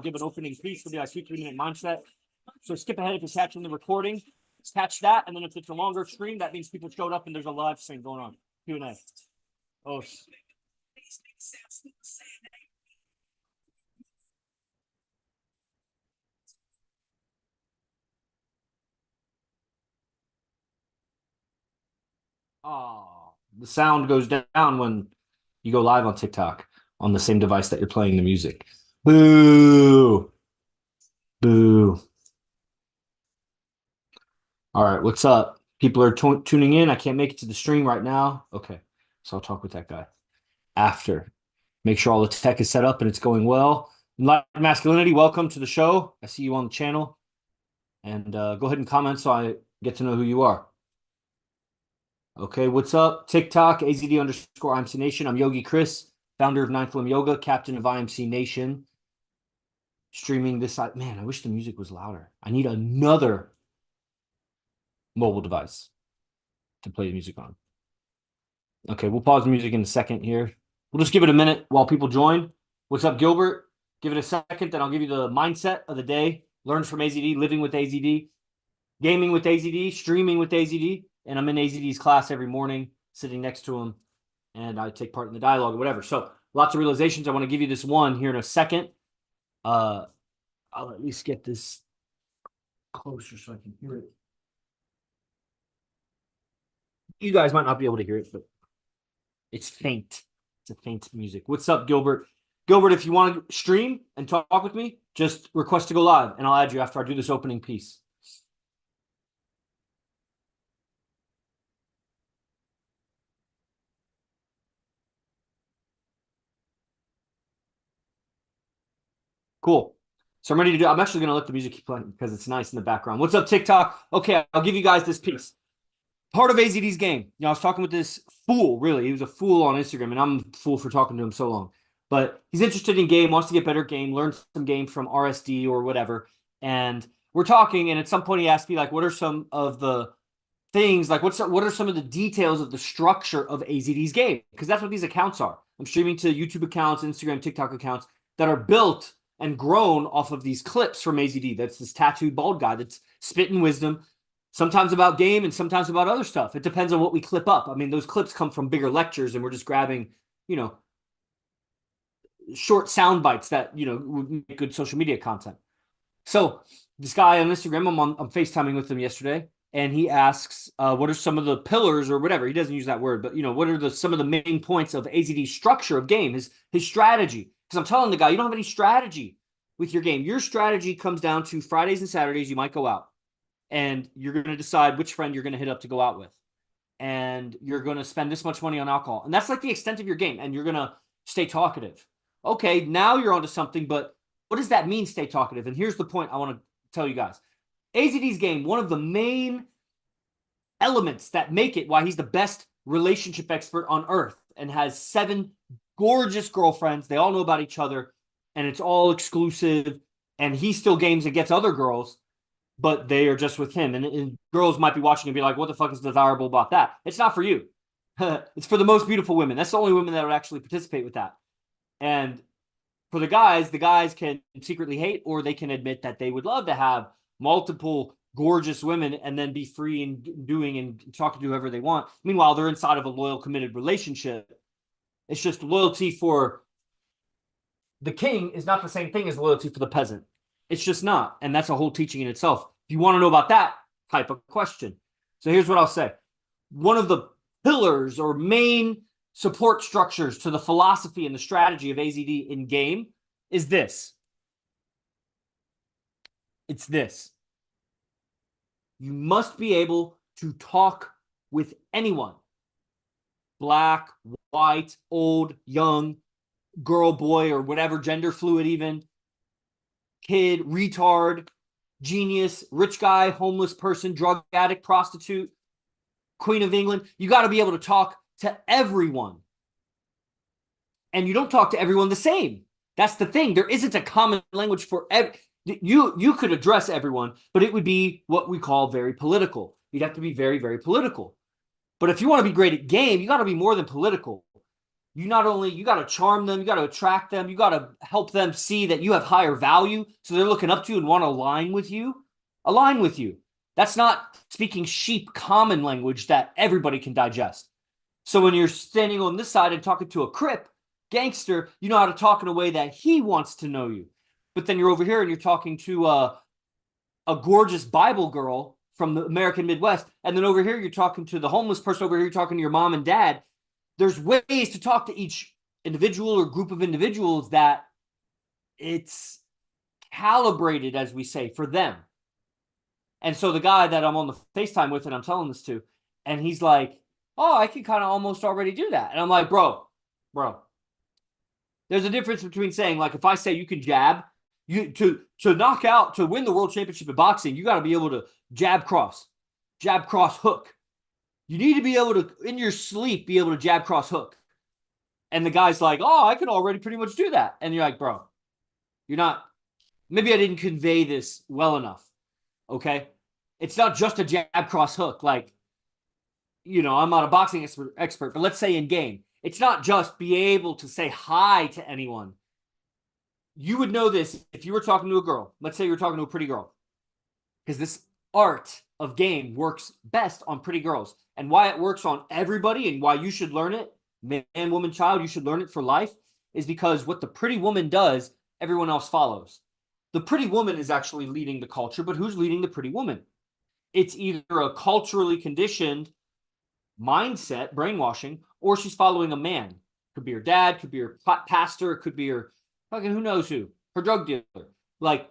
give an opening piece for the 2-3 minute mindset. So skip ahead if it's catching the recording. Catch that, and then if it's a longer stream, that means people showed up and there's a live stream going on. Q&A. Oh. Oh, the sound goes down when you go live on TikTok on the same device that you're playing the music. Boo. Boo. All right, what's up? People are tuning in. I can't make it to the stream right now. Okay, so I'll talk with that guy after. Make sure all the tech is set up and it's going well. Enlightened Masculinity, welcome to the show. I see you on the channel. And go ahead and comment so I get to know who you are. Okay, what's up? TikTok, AZD_IMC Nation. I'm Yogi Chris, founder of Ninth Limb Yoga, captain of IMC Nation. Streaming this side. Man, I wish the music was louder. I need another mobile device to play the music on. Okay, we'll pause the music in a second here. We'll just give it a minute while people join. What's up, Gilbert? Give it a second, then I'll give you the mindset of the day. Learn from AZD, living with AZD, gaming with AZD, streaming with AZD. And I'm in AZD's class every morning, sitting next to him. And I take part in the dialogue or whatever. So lots of realizations. I want to give you this one here in a second. I'll at least get this closer so I can hear it. You guys might not be able to hear it, but it's faint. It's a faint music. What's up, Gilbert? Gilbert, if you want to stream and talk with me, just request to go live, and I'll add you after I do this opening piece. Cool. So I'm ready to do. I'm actually going to let the music keep playing because it's nice in the background. What's up, TikTok? Okay, I'll give you guys this piece. Part of AZD's game. You know, I was talking with this fool, really. He was a fool on Instagram, and I'm a fool for talking to him so long. But he's interested in game, wants to get better at game, learn some game from RSD or whatever. And we're talking, and at some point he asked me, like, what are some of the things, like what are some of the details of the structure of AZD's game? Because that's what these accounts are. I'm streaming to YouTube accounts, Instagram, TikTok accounts that are built and grown off of these clips from AZD. That's this tattooed bald guy that's spitting wisdom, sometimes about game and sometimes about other stuff. It depends on what we clip up. I mean, those clips come from bigger lectures, and we're just grabbing, you know, short sound bites that, you know, would make good social media content. So this guy on Instagram, I'm FaceTiming with him yesterday, and he asks, what are some of the pillars or whatever? He doesn't use that word, but, you know, what are some of the main points of AZD's structure of game, his strategy? Because I'm telling the guy, you don't have any strategy with your game. Your strategy comes down to Fridays and Saturdays, you might go out, and you're going to decide which friend you're going to hit up to go out with. And you're going to spend this much money on alcohol. And that's like the extent of your game. And you're going to stay talkative. Okay, now you're onto something, but what does that mean, stay talkative? And here's the point I want to tell you guys. AZD's game, one of the main elements that make it why he's the best relationship expert on earth and has 7 gorgeous girlfriends. They all know about each other, and it's all exclusive. And he still games and gets other girls, but they are just with him. And girls might be watching and be like, what the fuck is desirable about that? It's not for you. It's for the most beautiful women. That's the only women that would actually participate with that. And for the guys can secretly hate, or they can admit that they would love to have multiple gorgeous women and then be free and doing and talking to whoever they want. Meanwhile, they're inside of a loyal, committed relationship. It's just loyalty for the king is not the same thing as loyalty for the peasant. It's just not. And that's a whole teaching in itself. If you want to know about that type of question. So here's what I'll say. One of the pillars or main support structures to the philosophy and the strategy of AZD in game is this. It's this. You must be able to talk with anyone. Black, white, old, young, girl, boy, or whatever, gender fluid even, kid, retard, genius, rich guy, homeless person, drug addict, prostitute, Queen of England. You got to be able to talk to everyone. And you don't talk to everyone the same. That's the thing. There isn't a common language for you could address everyone, but it would be what we call very political. You'd have to be very, very political. But if you want to be great at game, you got to be more than political. you got to charm them, you got to attract them, you got to help them see that you have higher value, so they're looking up to you and want to align with you. Align with you. That's not speaking sheep common language that everybody can digest. So when you're standing on this side and talking to a Crip gangster, you know how to talk in a way that he wants to know you. But then you're over here and you're talking to a gorgeous Bible girl from the American Midwest, and then over here you're talking to the homeless person, over here you're talking to your mom and dad. There's ways to talk to each individual or group of individuals that it's calibrated, as we say, for them. And so the guy that I'm on the FaceTime with and I'm telling this to, and he's like, oh, I can kind of almost already do that. And I'm like, bro, there's a difference between saying, like, if I say you can jab, you to knock out, to win the world championship in boxing, you got to be able to jab, cross, hook. You need to be able to, in your sleep, be able to jab, cross, hook. And the guy's like, oh, I can already pretty much do that. And you're like, bro, you're not, maybe I didn't convey this well enough. Okay. It's not just a jab, cross, hook. Like, you know, I'm not a boxing expert, but let's say in game, it's not just be able to say hi to anyone. You would know this if you were talking to a girl. Let's say you're talking to a pretty girl, because this art of game works best on pretty girls. And why it works on everybody and why you should learn it, man, woman, child, you should learn it for life, is because what the pretty woman does, everyone else follows. The pretty woman is actually leading the culture, but who's leading the pretty woman? It's either a culturally conditioned mindset, brainwashing, or she's following a man. Could be her dad, could be her pastor, could be her fucking who knows who, her drug dealer. Like,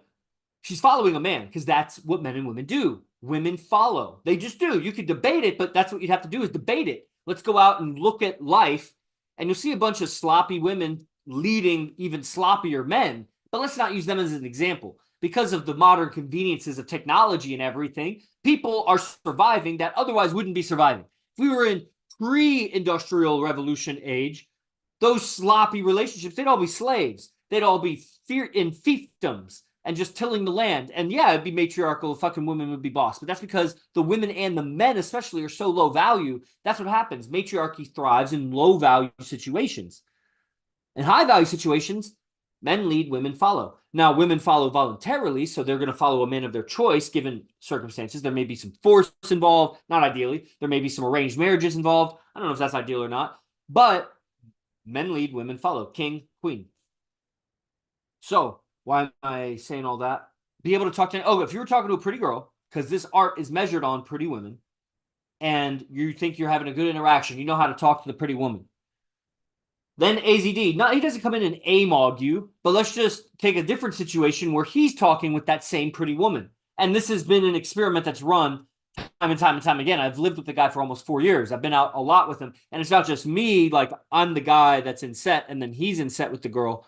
she's following a man because that's what men and women do. Women follow. They just do. You could debate it, but that's what you'd have to do is debate it. Let's go out and look at life, and you'll see a bunch of sloppy women leading even sloppier men. But let's not use them as an example. Because of the modern conveniences of technology and everything, people are surviving that otherwise wouldn't be surviving. If we were in pre-industrial revolution age, those sloppy relationships, they'd all be slaves. They'd all be in fiefdoms and just tilling the land. And yeah, it'd be matriarchal. Fucking women would be boss. But that's because the women and the men especially are so low value. That's what happens. Matriarchy thrives in low value situations. In high value situations, men lead, women follow. Now, women follow voluntarily, so they're going to follow a man of their choice given circumstances. There may be some force involved, not ideally. There may be some arranged marriages involved. I don't know if that's ideal or not. But men lead, women follow. King, queen. So, why am I saying all that? Be able to talk to, if you were talking to a pretty girl, because this art is measured on pretty women, and you think you're having a good interaction, you know how to talk to the pretty woman. Then AZD, not he doesn't come in and AMOG you, but let's just take a different situation where he's talking with that same pretty woman. And this has been an experiment that's run time and time and time again. I've lived with the guy for almost 4 years. I've been out a lot with him. And it's not just me, like I'm the guy that's in set and then he's in set with the girl.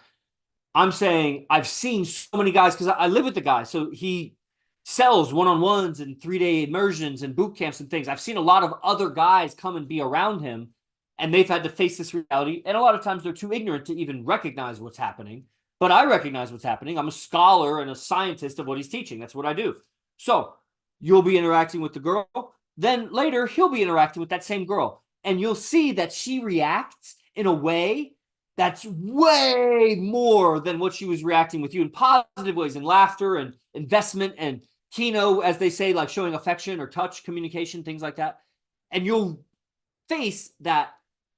I'm saying I've seen so many guys because I live with the guy. So he sells one-on-ones and 3-day immersions and boot camps and things. I've seen a lot of other guys come and be around him, and they've had to face this reality. And a lot of times they're too ignorant to even recognize what's happening. But I recognize what's happening. I'm a scholar and a scientist of what he's teaching. That's what I do. So you'll be interacting with the girl. Then later, he'll be interacting with that same girl. And you'll see that she reacts in a way that's way more than what she was reacting with you, in positive ways, in laughter and investment and kino, as they say, like showing affection or touch, communication, things like that. And you'll face that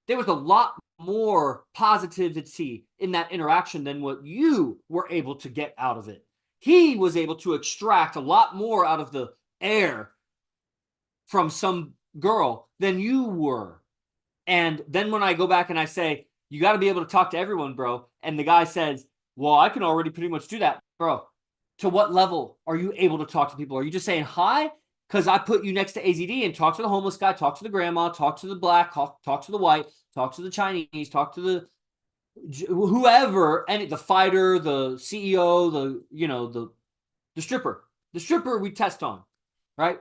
there was a lot more positivity in that interaction than what you were able to get out of it. He was able to extract a lot more out of the air from some girl than you were. And then when I go back and I say, you got to be able to talk to everyone, bro. And the guy says, well, I can already pretty much do that, bro. To what level are you able to talk to people? Are you just saying hi? Because I put you next to AZD and talk to the homeless guy, talk to the grandma, talk to the black, talk to the white, talk to the Chinese, talk to the whoever, and the fighter, the CEO, the stripper. The stripper we test on, right?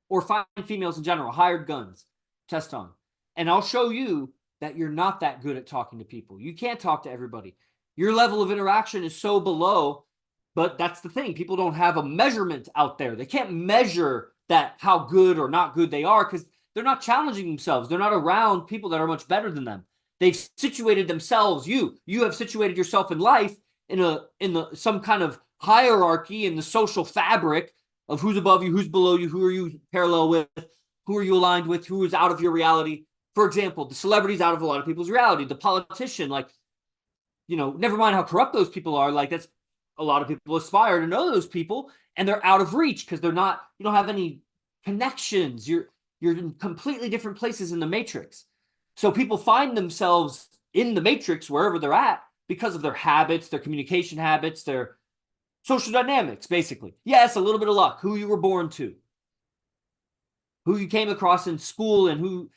Or fine females in general, hired guns, test on. And I'll show you that you're not that good at talking to people. You can't talk to everybody. Your level of interaction is so below, but that's the thing. People don't have a measurement out there. They can't measure that how good or not good they are because they're not challenging themselves. They're not around people that are much better than them. They've situated themselves. You have situated yourself in life in some kind of hierarchy in the social fabric of who's above you, who's below you, who are you parallel with, who are you aligned with, who is out of your reality. For example, the celebrity's out of a lot of people's reality. The politician, like, never mind how corrupt those people are. Like, that's a lot of people aspire to know those people, and they're out of reach because you don't have any connections. You're in completely different places in the matrix. So people find themselves in the matrix wherever they're at because of their habits, their communication habits, their social dynamics, basically. Yes, a little bit of luck, who you were born to, who you came across in school, and who,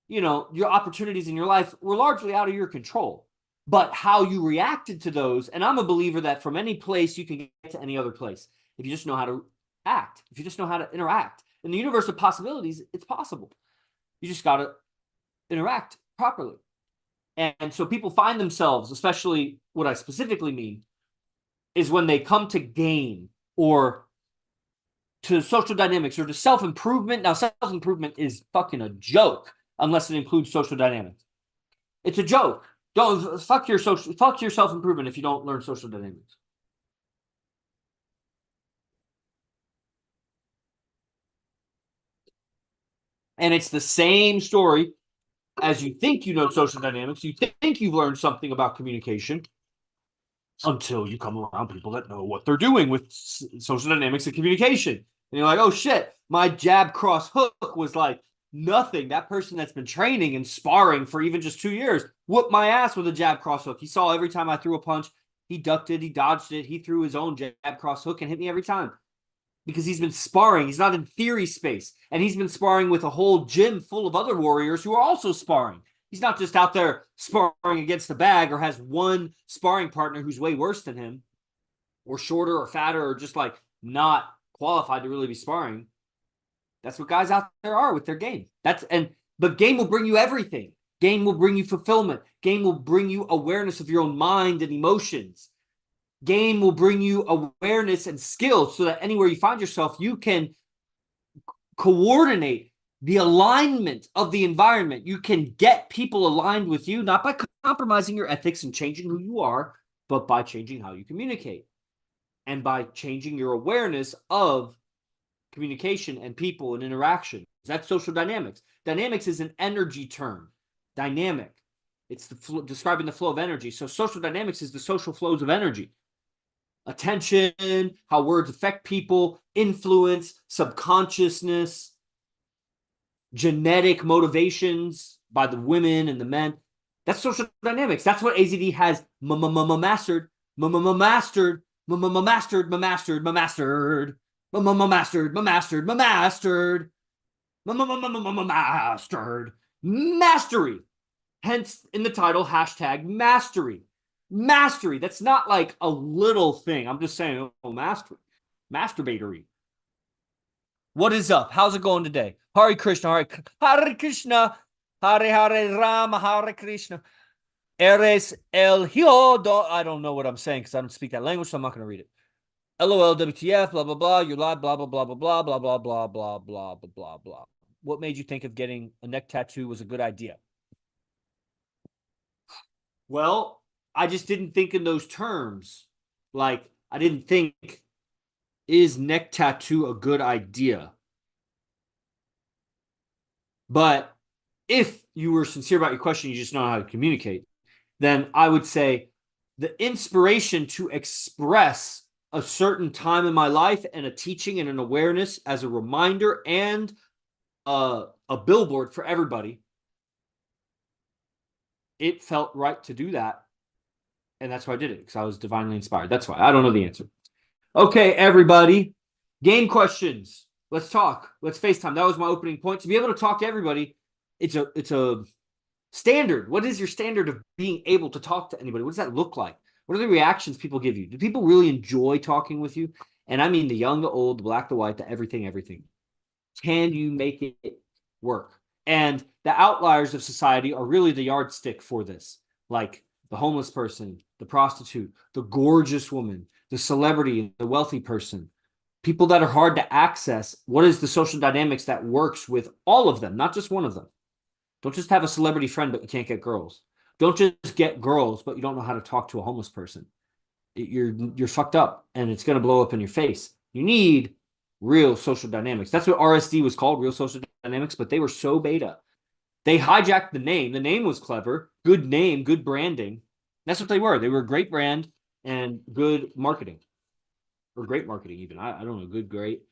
your opportunities in your life were largely out of your control. But how you reacted to those, and I'm a believer that from any place you can get to any other place if you just know how to act, if you just know how to interact. In the universe of possibilities, it's possible. You just got to interact properly. And so people find themselves, especially what I specifically mean, is when they come to game or to social dynamics or to self-improvement. Now, self-improvement is fucking a joke unless it includes social dynamics. It's a joke. Don't fuck your self-improvement if you don't learn social dynamics. And it's the same story as you think you know social dynamics. You think you've learned something about communication until you come around people that know what they're doing with social dynamics and communication. And you're like, oh shit, my jab cross hook was like nothing. That person that's been training and sparring for even just 2 years whooped my ass with a jab cross hook. He saw every time I threw a punch, he ducked it, he dodged it, he threw his own jab cross hook and hit me every time. Because he's been sparring. He's not in theory space. And he's been sparring with a whole gym full of other warriors who are also sparring. He's not just out there sparring against the bag or has one sparring partner who's way worse than him or shorter or fatter or just like not qualified to really be sparring. That's what guys out there are with their game. But game will bring you everything. Game will bring you fulfillment. Game will bring you awareness of your own mind and emotions. Game will bring you awareness and skills so that anywhere you find yourself, you can coordinate the alignment of the environment. You can get people aligned with you, not by compromising your ethics and changing who you are, but by changing how you communicate and by changing your awareness of communication and people and interaction. That's social dynamics. Dynamics is an energy term. Dynamic. It's describing the flow of energy. So social dynamics is the social flows of energy. Attention, how words affect people, influence, subconsciousness, genetic motivations by the women and the men. That's social dynamics. That's what AZD has mastered, mastered, mastered, mastered, mastered, mastered, mastered, mastered, mastered, mastery. Hence, in the title, hashtag mastery. Mastery. That's not like a little thing. I'm just saying, oh, mastery. Masturbatory. What is up? How's it going today? Hare Krishna, Hare Krishna, Hare Rama, Hare Krishna. Eres el hiodo. I don't know what I'm saying because I don't speak that language, so I'm not going to read it. LOL, WTF, blah, blah, blah. You're live, blah, blah, blah, blah, blah, blah, blah, blah, blah, blah, blah, blah, blah. What made you think of getting a neck tattoo was a good idea? Well, I just didn't think in those terms. Like, I didn't think, is neck tattoo a good idea? But if you were sincere about your question, you just know how to communicate, then I would say the inspiration to express a certain time in my life and a teaching and an awareness as a reminder and a billboard for everybody, it felt right to do that. And that's why I did it, because I was divinely inspired. That's why. I don't know the answer. Okay, everybody. Game questions. Let's talk. Let's FaceTime. That was my opening point. To be able to talk to everybody, it's a standard. What is your standard of being able to talk to anybody? What does that look like? What are the reactions people give you? Do people really enjoy talking with you? And I mean the young, the old, the black, the white, the everything, everything. Can you make it work? And the outliers of society are really the yardstick for this. Like the homeless person, the prostitute, the gorgeous woman, the celebrity, the wealthy person. People that are hard to access. What is the social dynamics that works with all of them, not just one of them? Don't just have a celebrity friend, but you can't get girls. Don't just get girls, but you don't know how to talk to a homeless person. You're fucked up, and it's gonna blow up in your face. You need real social dynamics. That's what RSD was called, real social dynamics. But they were so beta. They hijacked the name. The name was clever, good name, good branding. That's what they were. They were a great brand and good marketing, or great marketing even. I don't know, good, great.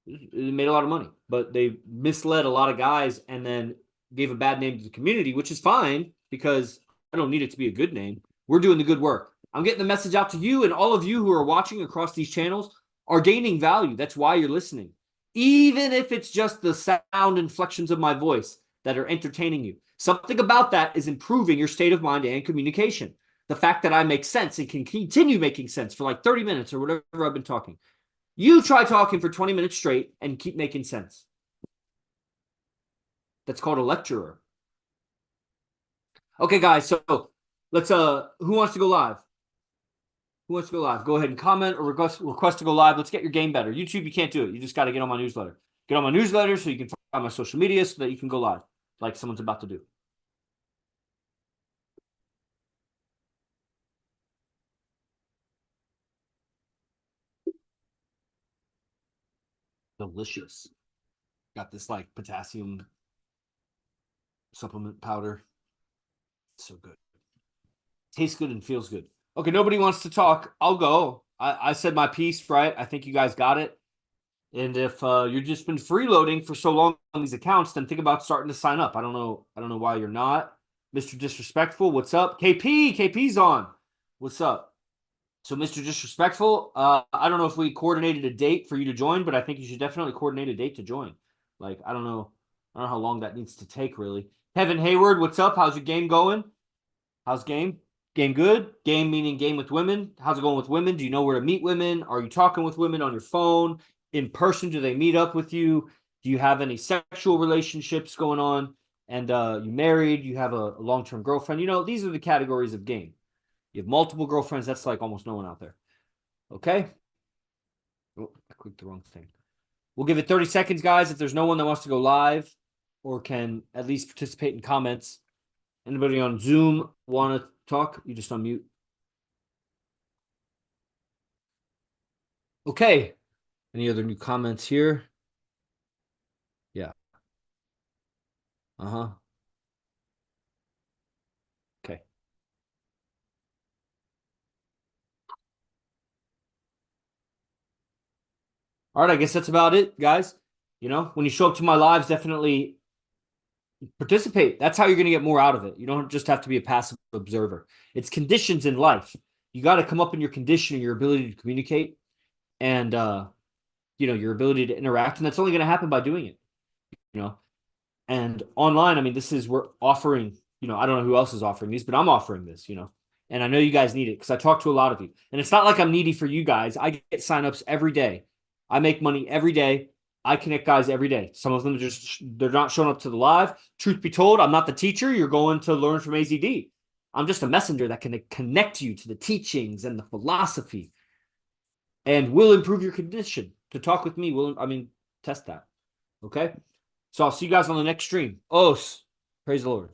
It made a lot of money, but they misled a lot of guys and then gave a bad name to the community, which is fine because I don't need it to be a good name. We're doing the good work. I'm getting the message out to you, and all of you who are watching across these channels are gaining value. That's why you're listening. Even if it's just the sound inflections of my voice that are entertaining you. Something about that is improving your state of mind and communication. The fact that I make sense and can continue making sense for like 30 minutes or whatever I've been talking. You try talking for 20 minutes straight and keep making sense. That's called a lecturer. Okay, guys, so let's who wants to go live? Who wants to go live? Go ahead and comment or request to go live. Let's get your game better. YouTube, you can't do it. You just got to get on my newsletter. Get on my newsletter so you can find my social media so that you can go live like someone's about to do. Delicious. Got this like potassium supplement powder. So good. Tastes good and feels good. Okay, nobody wants to talk. I'll go. I said my piece, right? I think you guys got it. And if you've just been freeloading for so long on these accounts, then think about starting to sign up. I don't know why you're not. Mr. Disrespectful, what's up? KP's on. What's up? So, Mr. Disrespectful, I don't know if we coordinated a date for you to join, but I think you should definitely coordinate a date to join. Like, I don't know how long that needs to take, really. Kevin Hayward, what's up? How's your game going? How's game? Game good? Game meaning game with women. How's it going with women? Do you know where to meet women? Are you talking with women on your phone? In person? Do they meet up with you? Do you have any sexual relationships going on? And you married? You have a long-term girlfriend? You know, these are the categories of game. You have multiple girlfriends. That's like almost no one out there. Okay? Oh, I clicked the wrong thing. We'll give it 30 seconds, guys. If there's no one that wants to go live or can at least participate in comments. Anybody on Zoom want to talk? You just unmute. Okay. Any other new comments here? Yeah. Uh-huh. Okay. All right, I guess that's about it, guys. You know, when you show up to my lives, definitely participate. That's how you're going to get more out of it. You don't just have to be a passive observer. It's conditions in life. You got to come up in your condition and your ability to communicate and you know, your ability to interact, and that's only going to happen by doing it. You know, and online, I mean, we're offering, you know, I don't know who else is offering these, but I'm offering this, you know, and I know you guys need it because I talk to a lot of you. And it's not like I'm needy for you guys. I get signups every day. I make money every day. I connect guys every day. Some of them they're not showing up to the live. Truth be told, I'm not the teacher. You're going to learn from AZD. I'm just a messenger that can connect you to the teachings and the philosophy and will improve your condition. To talk with me, test that. Okay? So I'll see you guys on the next stream. Os, praise the Lord.